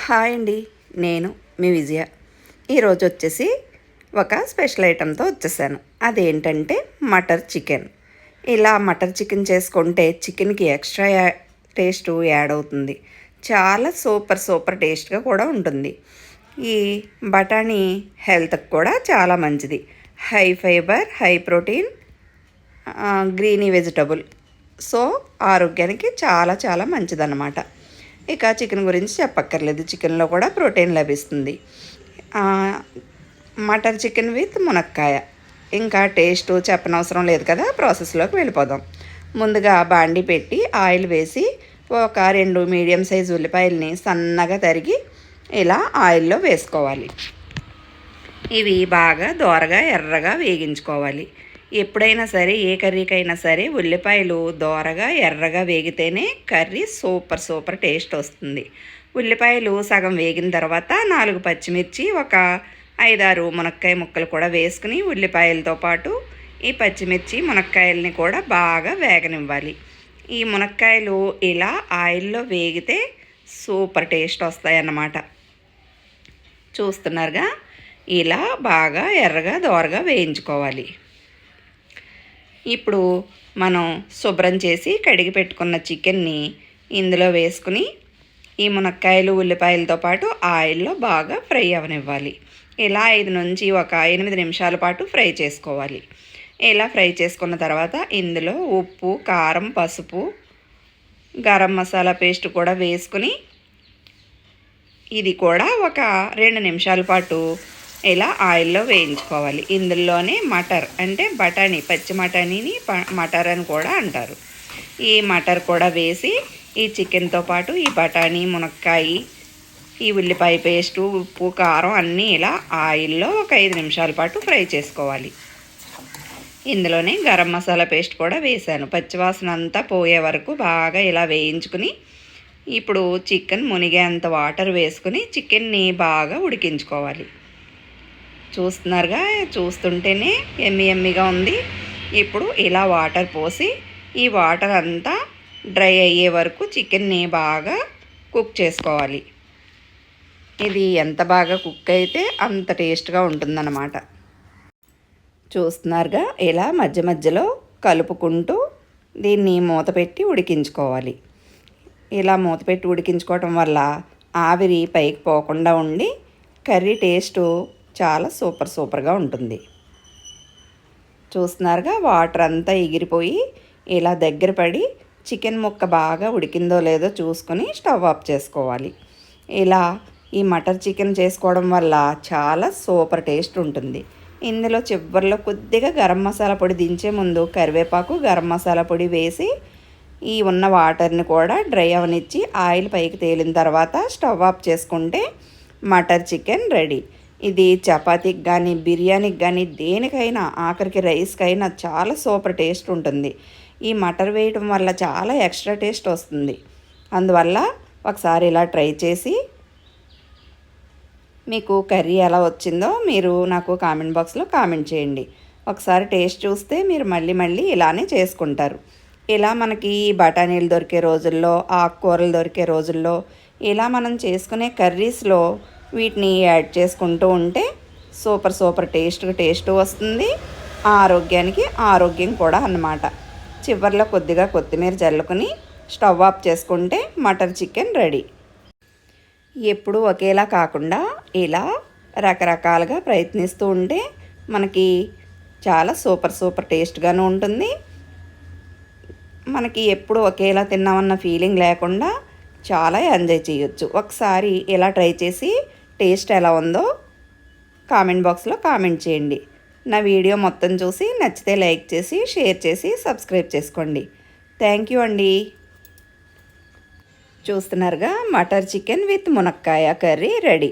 Hi అండి, నేను మీ విజయ. ఈరోజు వచ్చేసి ఒక స్పెషల్ ఐటెంతో వచ్చేసాను. అదేంటంటే మటర్ చికెన్. ఇలా మటర్ చికెన్ చేసుకుంటే చికెన్కి ఎక్స్ట్రా టేస్ట్ యాడ్ అవుతుంది. చాలా సూపర్ టేస్ట్గా కూడా ఉంటుంది. ఈ బఠానీ హెల్త్కి కూడా చాలా మంచిది. High fibre, high protein, greeny vegetable. So ఆరోగ్యానికి చాలా చాలా మంచిదన్నమాట. ఇక చికెన్ గురించి చెప్పక్కర్లేదు, చికెన్లో కూడా ప్రోటీన్ లభిస్తుంది. మటర్ చికెన్ విత్ మునక్కాయ, ఇంకా టేస్ట్ చెప్పనవసరం లేదు కదా. ప్రాసెస్లోకి వెళ్ళిపోదాం. ముందుగా బాండి పెట్టి ఆయిల్ వేసి ఒక 2 మీడియం సైజు ఉల్లిపాయలని సన్నగా తరిగి ఇలా ఆయిల్లో వేసుకోవాలి. ఇవి బాగా దోరగా ఎర్రగా వేగించుకోవాలి. ఎప్పుడైనా సరే ఏ కర్రీకైనా సరే ఉల్లిపాయలు దోరగా ఎర్రగా వేగితేనే కర్రీ సూపర్ టేస్ట్ వస్తుంది. ఉల్లిపాయలు సగం వేగిన తర్వాత 4 పచ్చిమిర్చి, ఒక 5-6 మునక్కాయ ముక్కలు కూడా వేసుకుని ఉల్లిపాయలతో పాటు ఈ పచ్చిమిర్చి మునక్కాయలని కూడా బాగా వేగనివ్వాలి. ఈ మునక్కాయలు ఇలా ఆయిల్లో వేగితే సూపర్ టేస్ట్ వస్తాయన్నమాట. చూస్తున్నారుగా, ఇలా బాగా ఎర్రగా దోరగా వేయించుకోవాలి. ఇప్పుడు మనం శుభ్రం చేసి కడిగి పెట్టుకున్న చికెన్ని ఇందులో వేసుకుని ఈ మునక్కాయలు ఉల్లిపాయలతో పాటు ఆయిల్లో బాగా ఫ్రై అవనివ్వాలి. ఇలా 5 నుంచి ఒక 8 నిమిషాల పాటు ఫ్రై చేసుకోవాలి. ఇలా ఫ్రై చేసుకున్న తర్వాత ఇందులో ఉప్పు, కారం, పసుపు, గరం మసాలా పేస్ట్ కూడా వేసుకుని ఇది కూడా ఒక 2 నిమిషాల పాటు ఇలా ఆయిల్లో వేయించుకోవాలి. ఇందులోనే మటర్ అంటే బఠానీ, పచ్చి బఠానీని మటర్ అని కూడా అంటారు. ఈ మటర్ కూడా వేసి ఈ చికెన్తో పాటు ఈ బఠానీ, మునక్కాయ, ఈ ఉల్లిపాయ పేస్టు, ఉప్పు, కారం అన్నీ ఇలా ఆయిల్లో ఒక 5 నిమిషాల పాటు ఫ్రై చేసుకోవాలి. ఇందులోనే గరం మసాలా పేస్ట్ కూడా వేసాను. పచ్చివాసన అంతా పోయే వరకు బాగా ఇలా వేయించుకుని ఇప్పుడు చికెన్ మునిగేంత వాటర్ వేసుకుని చికెన్ని బాగా ఉడికించుకోవాలి. చూస్తున్నారుగా, చూస్తుంటేనే ఎమ్మిగా ఉంది. ఇప్పుడు ఇలా వాటర్ పోసి ఈ వాటర్ అంతా డ్రై అయ్యే వరకు చికెన్ని బాగా కుక్ చేసుకోవాలి. ఇది ఎంత బాగా కుక్ అయితే అంత టేస్ట్గా ఉంటుందన్నమాట. చూస్తున్నారుగా, ఇలా మధ్యలో కలుపుకుంటూ దీన్ని మూత పెట్టి ఉడికించుకోవాలి. ఇలా మూత పెట్టి ఉడికించుకోవటం వల్ల ఆవిరి పైకి పోకుండా ఉండి కర్రీ టేస్టు చాలా సూపర్గా ఉంటుంది. చూస్తున్నారుగా, వాటర్ అంతా ఎగిరిపోయి ఇలా దగ్గర పడి చికెన్ ముక్క బాగా ఉడికిందో లేదో చూసుకొని స్టవ్ ఆఫ్ చేసుకోవాలి. ఇలా ఈ మటర్ చికెన్ చేసుకోవడం వల్ల చాలా సూపర్ టేస్ట్ ఉంటుంది. ఇందులో చివరిలో కొద్దిగా గరం మసాలా పొడి దించే ముందు కరివేపాకు, గరం మసాలా పొడి వేసి ఈ ఉన్న వాటర్ని కూడా డ్రై అవనిచ్చి ఆయిల్ పైకి తేలిన తర్వాత స్టవ్ ఆఫ్ చేసుకుంటే మటర్ చికెన్ రెడీ. ఇది చపాతీకి కానీ, బిర్యానీకి కానీ, దేనికైనా, ఆఖరికి రైస్కైనా చాలా సూపర్ టేస్ట్ ఉంటుంది. ఈ మటర్ వేయటం వల్ల చాలా ఎక్స్ట్రా టేస్ట్ వస్తుంది. అందువల్ల ఒకసారి ఇలా ట్రై చేసి మీకు కర్రీ ఎలా వచ్చిందో మీరు నాకు కామెంట్ బాక్స్లో కామెంట్ చేయండి. ఒకసారి టేస్ట్ చూస్తే మీరు మళ్ళీ ఇలానే చేసుకుంటారు. ఇలా మనకి బఠానీలు దొరికే రోజుల్లో, ఆకుకూరలు దొరికే రోజుల్లో ఇలా మనం చేసుకునే కర్రీస్లో వీటిని యాడ్ చేసుకుంటూ ఉంటే సూపర్ టేస్ట్ వస్తుంది. ఆరోగ్యానికి ఆరోగ్యం కూడా అన్నమాట. చివరిలో కొద్దిగా కొత్తిమీర చల్లుకొని స్టవ్ ఆఫ్ చేసుకుంటే మటర్ చికెన్ రెడీ. ఎప్పుడు ఒకేలా కాకుండా ఇలా రకరకాలుగా ప్రయత్నిస్తూ ఉంటే మనకి చాలా సూపర్ టేస్ట్గాను ఉంటుంది. మనకి ఎప్పుడు ఒకేలా తిన్నామన్న ఫీలింగ్ లేకుండా చాలా ఎంజాయ్ చేయొచ్చు. ఒకసారి ఇలా ట్రై చేసి టేస్ట్ ఎలా ఉందో కామెంట్ బాక్స్లో కామెంట్ చేయండి. నా వీడియో మొత్తం చూసి నచ్చితే లైక్ చేసి, షేర్ చేసి, సబ్స్క్రైబ్ చేసుకోండి. థ్యాంక్ యూ అండి. చూస్తున్నారుగా, మటర్ చికెన్ విత్ మునక్కాయ కర్రీ రెడీ.